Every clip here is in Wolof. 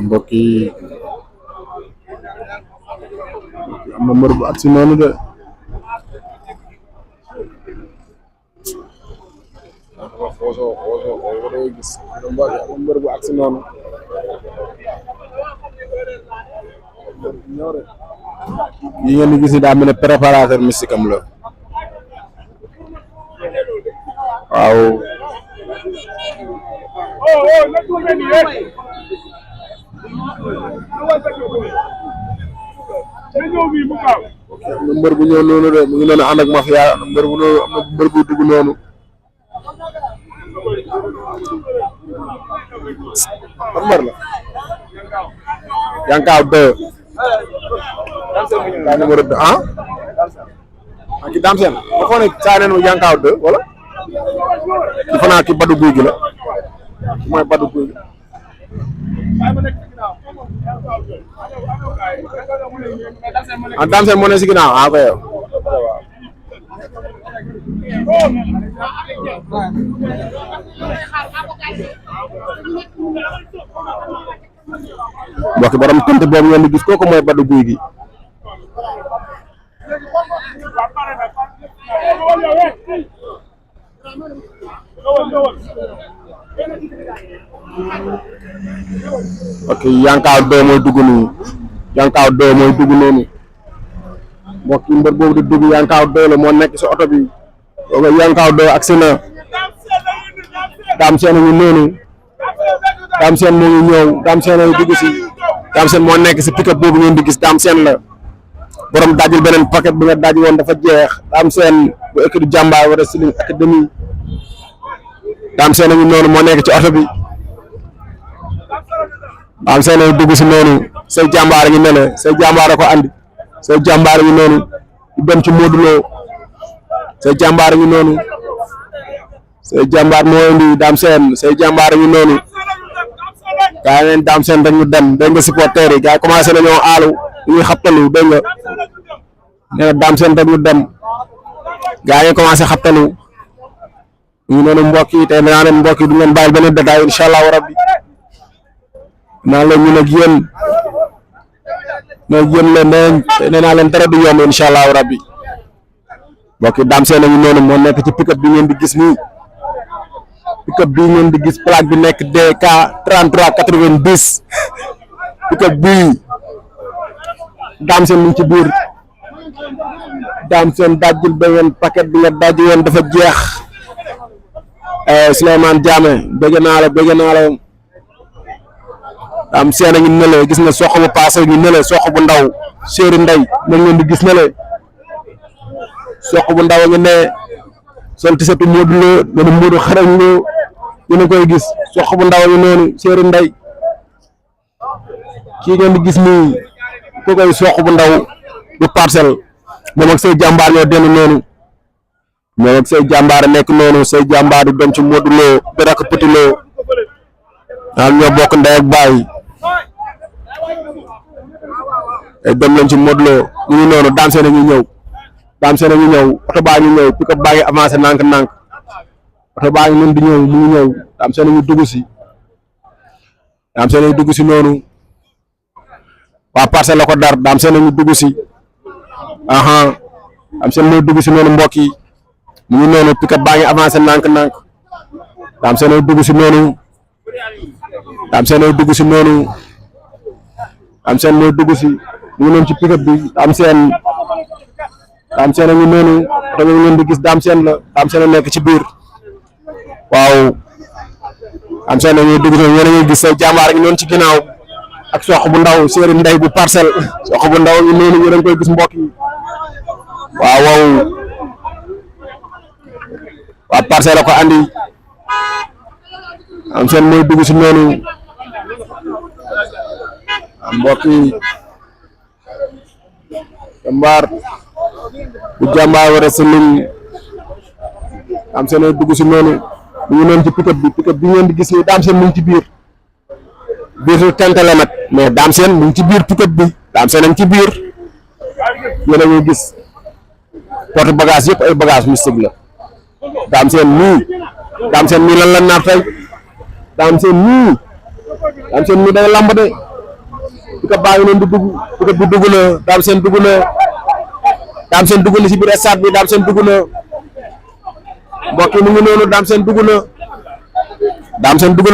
mbokk yi am na mbër bu agsi noonu de gis mbër bu agsi noonu yi ngeen di gis ni daa mel ne préparateur mystique am la waaw am na mbër bu ñëw noonu de mu ngi noonu ànd ak mafia am na mbër bu noonu am na mbër bu dugg noonu ban mbër la Yankaaw 2 daa numéro 2 ah ki Dame Sène ma foog ne saa neen Yankaaw 2 wala ki fanaa ki Badou Guy gi la ki mooy Badou Guy gi ah Dame Sène moo ne si ginnaaw ah koy mbokk borom tënt boobu ngeen di gis kooku mooy Badou Guy gi ok Yankaaw 2 mooy dugg nii Yankaaw 2 mooy dugg noonu mbokk yi mbër boobu di dugg Yankaaw 2 la moo nekk si oto bi boobu Yankaaw 2 agsi na Dame Sène ñu noonu Dame Sène moo ngi ñëw Dame Sène ay dugg si Dame Sène moo nekk si pick-up boobu ngeen di gis Dame Sène la borom dajul beneen paquet bi nga daj woon dafa jeex Dame Sène bu équipe Jàmbaar wala Wrestling Academy Dame Sène ñu noonu moo nekk ci oto bi Dame Sène ay dugg si noonu say jàmbaar ñu nele say jàmbaar a ko andi say jàmbaar ñu noonu di dem ci Modou Lo say jàmbaar ñu noonu say jàmbaar moo indi Dame Sène say jàmbaar ñu noonu gaa yi neen Dame Sène rek ñu dem dégg nga supporter yi gaa yi commencé nañoo aalu ñuy xabtalu dégg nga nee na Dame Sène rek ñu dem gaa yi commencé xabtalu ñu noonu mbokk yi tey naa leen mbokk yi du ngeen bàyyi benn détail incha allahu rabbi naa leen ñu nag yéen leen nee naa leen dara du yomb incha allahu rabbi mbokk yi Dame Sène ñu noonu moo nekk ci pick-up bi ngeen di gis nii pick-up bii ngeen di gis plaque bi nekk DK 3390 pick-up bii Dame Sène mu ngi ci biir Dame Sène dajjul beneen paquet bi nga daj woon dafa jeex Souleymane Diamé bëgg naa la Dame Sène ngi nële gis nga sox bu paase ngi nële sox bu ndaw Séeri Ndey la ngeen di gis nële sox bu ndaw ngi ne sol tisetu Modou Lo noonu Modou xarañ Lo yéen a koy gis sox bu ndaw ngi noonu Séeri Ndey kii ngeen di gis nii ko koy sox bu ndaw bu Parcelles moom ak say jàmbaar ñoo dellu noonu moom ak say jàmbaar nekk noonu say jàmbaar du dem ci Modou Lo di rakk Petit Lo daal ñoo bokk ndey ak baay ay dem lañ ci Modou Lo ñu ngi noonu Dame Sène ñu ñëw Dame Sène ñu ñëw oto baa ñu ñëw pick-up baa ngi avancé nànk-nànk oto baa ngi noonu di ñëw mu ngi ñëw Dame Sène ñu dugg si Dame Sène ñu dugg si noonu waa Parcelles la ko dar Dame Sène ñu dugg si aha Dame Sène mooy dugg si noonu mbokk yi mu ngi noonu pick-up baa ngi avancé nànk-nànk Dame Sène dugg si noonu Dame Sène dugg si noonu Dame Sène mooy dugg si mu ngi noonu ci pick-up bi Dame Sène ngi noonu oto bi ngeen di gis Dame Sène la Dame Sène nekk ci biir waaw Dame Sène ñuy dugg si yéen a ngi gis say jàmbaar ngi noonu ci ginnaaw ak sox bu ndaw Séeri Ndey bu Parcelles sox bu ndaw ngi noonu yéen a ngi koy gis mbokk yi waaw waa Parcelles la ko andi Dame Sène mooy dugg si noonu mbokk yi jàmbaar bu jàmbaar war a sëlum Dame Sène dugg si noonu mu ngi noonu ci pick-up bi ngeen di gis nii Dame Sène mu ngi ci biir tente la nag mais Dame Sène mu ngi ci biir pick-up bi Dame Sène a ngi ci biir yéen a ngi gis porte bagage yëpp ay bagage mystique la Dame Sène nii lan la nar tey Dame Sène nii day lamb de pick-up baa ngi noonu di dugg pick-up bi dugg na Dame Sène dugg na si biir stade bi Dame Sène dugg na mbokk yi mu ngi noonu Dame Sène dugg na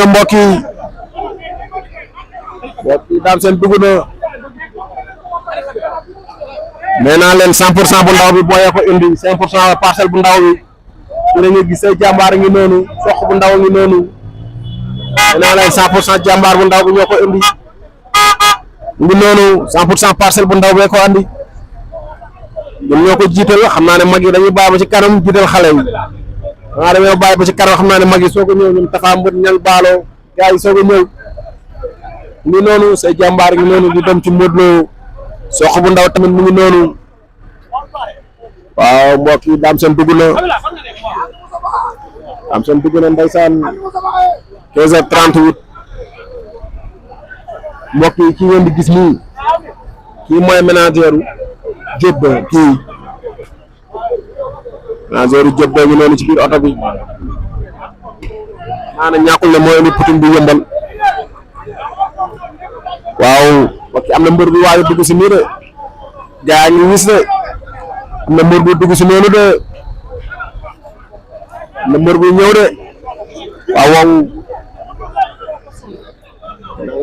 mbokk yi Dame Sène dugg na nee naa leen 100% bu ndaw bi booyee ko indi 5% parcelle bu ndaw bi su nga gis say jàmbaar ngi noonu sox bu ndaw ngi noonu nee naa leen 100% jàmbaar bu ndaw bi ñoo ko indi ngi noonu 100% parcelle bu ndaw bee ko andi ñoom ñoo ko jiital xam naa ne mag yi dañuy bàyyi ba ci kanam jiital xale yi dañoo bàyyi ba ci kanam xam naa ne mag yi soog a ñëw ñoom Tafa Mbër ñal baalo gars yi soog a ñëw ngi noonu say jàmbaar ngi noonu di dem ci Modou Lo sox bu ndaw tamit mu ngi noonu waaw mbokk yi Dame Sène dugg na ndeysaan 15h38 mbokk yi kii ngeen di gis nii kii mooy ménagère Diop kii ménagère Diop ngi noonu ci biir oto bi maanaam ñàkkul ne mooy indi putum bi yëmbal waaw mbokk yi am na mbër bu waaye dugg si nii de gaa ngi wis de am na mbër bu dugg si noonu de am na mbër bu ñëw de waaw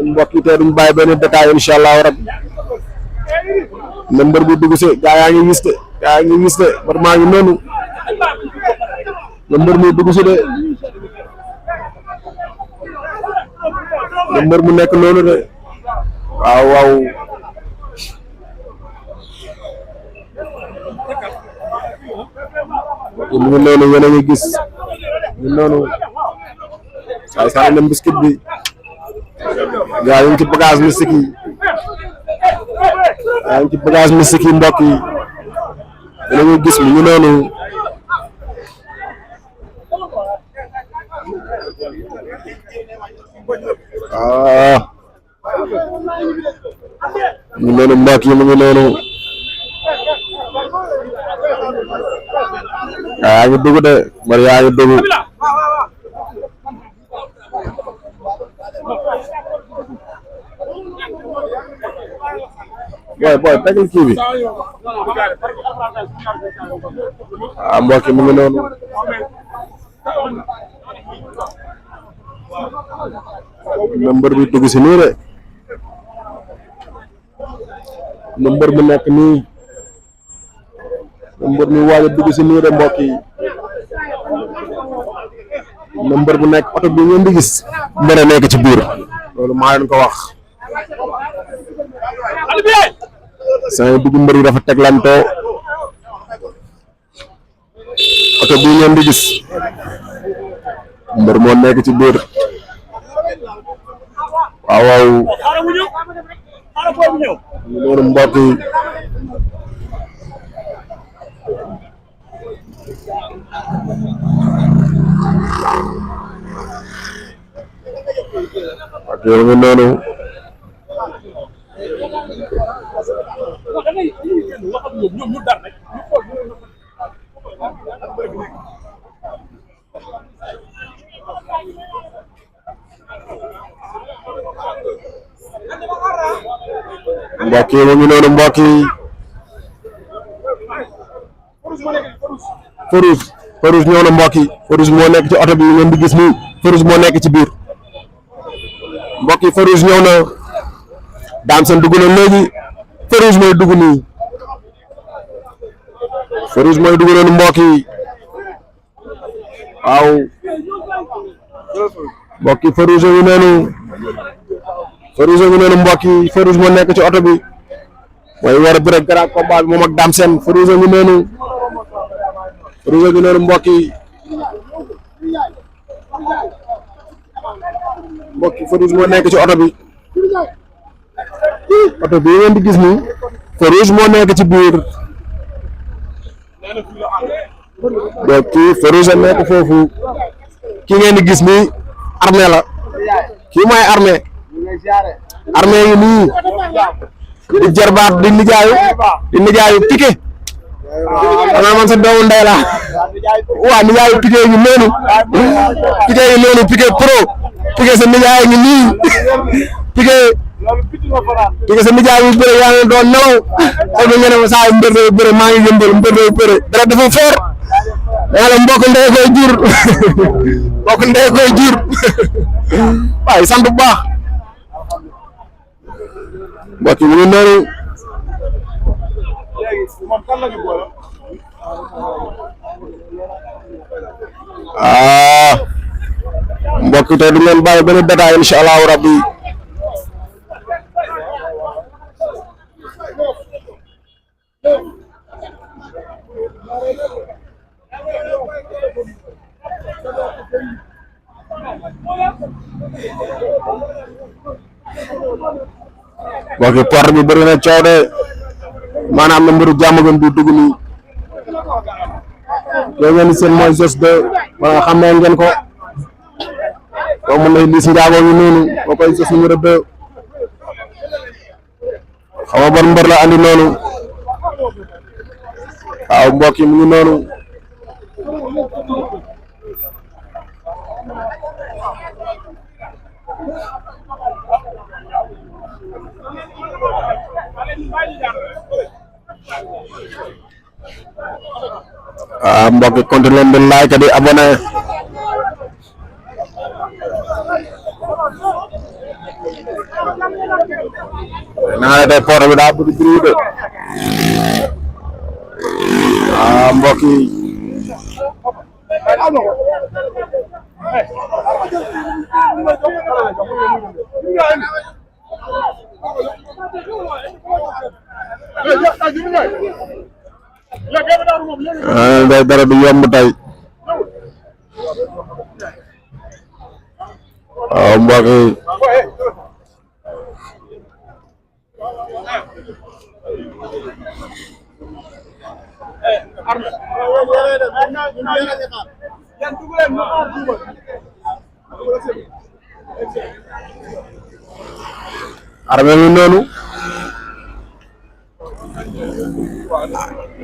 mbokk yi tey duñ bàyyi benn détail incha allah rabbi am na mbër bu dugg si gaa yaa ngi wis de mbër maa ngi noonu na mbër mu dugg si de na mbër mu nekk noonu de waaw mu ngi noonu yéen a ngi gis ñu noonu saay na biscuit bi gaa yi ngi ci bagage mystique yi mbokk yi yéen a ngi gis mu ngi noonu mu ngi noonu mbokk yi mu ngi noonu yaa ngi dugg de bari yaa ngi dugg boy tegal kii bi mbokk yi mu ngi noonu na mbër bi dugg si nii de na mbër mu nekk nii na mbër mi waaj a dugg si nii de mbokk yi na mbër bu nekk oto bi ngeen di gis mbër a nekk ci biir loolu maa leen ko wax saa dugg mbër yi dafa teglantoo oto bi ngeen di gis mbër moo nekk ci biir waaw loolu mbokk yi ak yow nga noonu mbokk yi mu ngi noonu mbokk yi Farouz ñëw na mbokk yi Farouz moo nekk ci oto bi ngeen di gis nii Farouz moo nekk ci biir mbokk yi Farouz ñëw na Dame Sène dugg na léegi Farouz mooy dugg nii Farouz mooy dugg noonu mbokk yi waaw mbokk yi Farouz a ngi noonu mbokk yi Farouz moo nekk ci oto bi mooy war a bëre grand combat bi moom ak Dame Sène Farouz a ngi noonu mbokk yi Farouz moo nekk ci oto bi ngeen di gis nii Farouz moo nekk ci biir donc kii Farouche nekk foofu ki ngeen di gis nii armée la kii mooy armée yi nii di jarbaat di nijaayu Piqué xanaa man sa doomu ndey la waaw nijaayu Piqué yi noonu Piqué pro Piqué sa nijaay ngi nii Piqué sa nijaay bu bëre yaa ngi doon nelaw xool nga ne ma saa yu mbër day bëre maa ngi yëmbal mbër day bëre dara dafa foor yaa la mbokk ndey koy jur waaye sant bu baax mbokk yi mu ngi noonu mbokk yi tey du ngeen bàyyi benn détail incha allahu rabbi mbokk yi porte bi bëri na coow de maanaam na mbiru jàmm gën du dugg nii yow ngeen seen mooy Zoss 2 wala xam ne ngeen ko koo mën na Liss Ndiago ngi noonu boo koy Zoss numéro 2 xaw ma ban mbër la andi noonu waaw mbokk yi mu ngi noonu mbokk yi kontaan leen di like di abonné naa ne tey porte bi daa bëgg bruit de mbokk yi day dara du yomb tey mbokk yi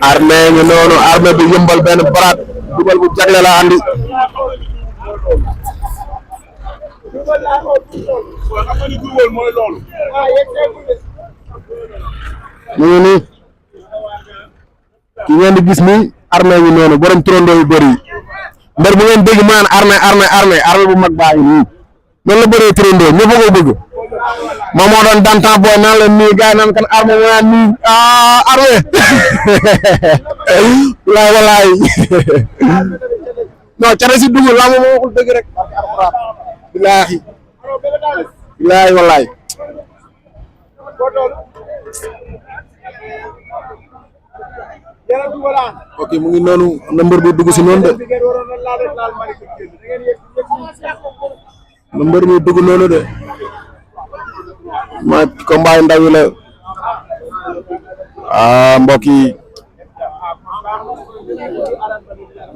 armée ngi noonu armée bi yëmbal benn baraat dugal bu jagle la andi ñu ngi nii ki ngeen di gis nii armée ngi noonu borom turandoo yu bëri mbër bu ngeen dégg mu naan armée bu mag baa ngi nii noonu la bëree turandoo ñëpp a ko bëgg moom moo doon daan temps booy naan la nii gars yi naan kan armée mu naan nii armée walaay non care si dugub laa moom waxul dëgg rek bilaahi walaay ok mu ngi noonu am na mbër bi dugg si noonu de na mbër mi dugg noonu de ma combat ndaw yi la mbokk yi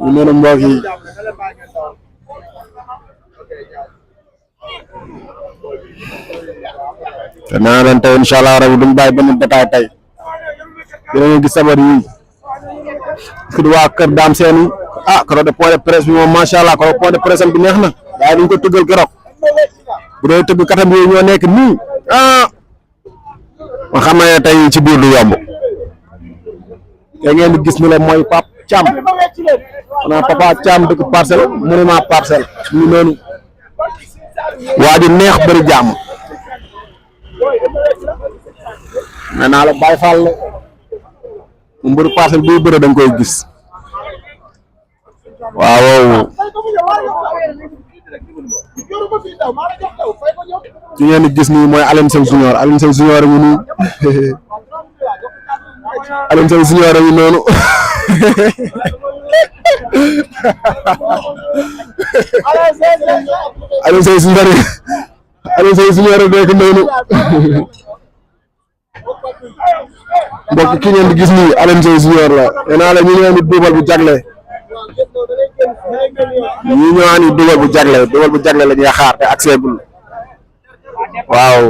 ñu noonu mbokk yi te naa leen tey incha allah rabi duñ bàyyi benn détail tey dinañu gis sabar yi ki di waa kër Dame Sène keroog de point de presse bi moom macha allah keroog point de presse am bi neex na waaye duñ ko tëggal keroog bu dee tëgg katam yooyu ñoo nekk nii ma xam ne tey ci biir du yomb te ngeen di gis ni la mooy Pape Thiam xanaa Papa Thiam dëkk Parcelles monument Parcelles ñu noonu waa ji neex bëri jàmm nee naa la Baye Fall la mu mbëru Parcelles buy bëre da nga koy gis waaw ki ngeen di gis nii mooy Alioune Sèye Junior a ngi nii Alioune Sèye Junior a ngi noonu Alioune Sèye Junior a nekk noonu mbokk ki ngeen di gis nii Alioune Seye Junior la nee naa la ñu ñëw ni duubal bu jagle ñu ñëwaan ni duubal bu jagle la ñuy xaar te accès bul waaw